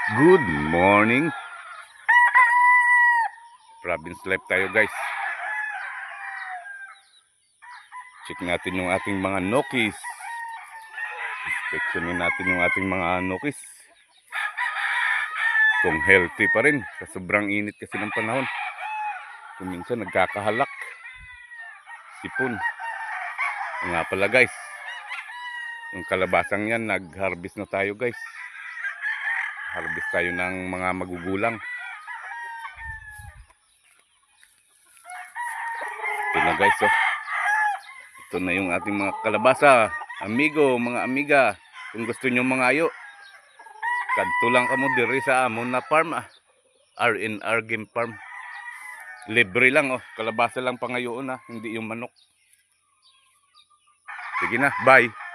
Good morning. Province life tayo guys. Check natin yung ating mga nokis. Inspectionin natin yung ating mga nokis. Kung healthy pa rin sa sobrang init kasi ng panahon. Kung minsan nagkakahalak. Sipon. Nga pala guys. Yung kalabasang yan, nag-harvest na tayo guys. Harvest tayo ng mga magugulang. Ito na guys oh. Ito na yung ating mga kalabasa. Amigo, mga amiga. Kung gusto nyo mga ayo, kadto lang kamo diri sa amon na farm R&R Game Farm. Libre lang oh. Kalabasa lang pangayoon hindi yung manok. Sige na, bye.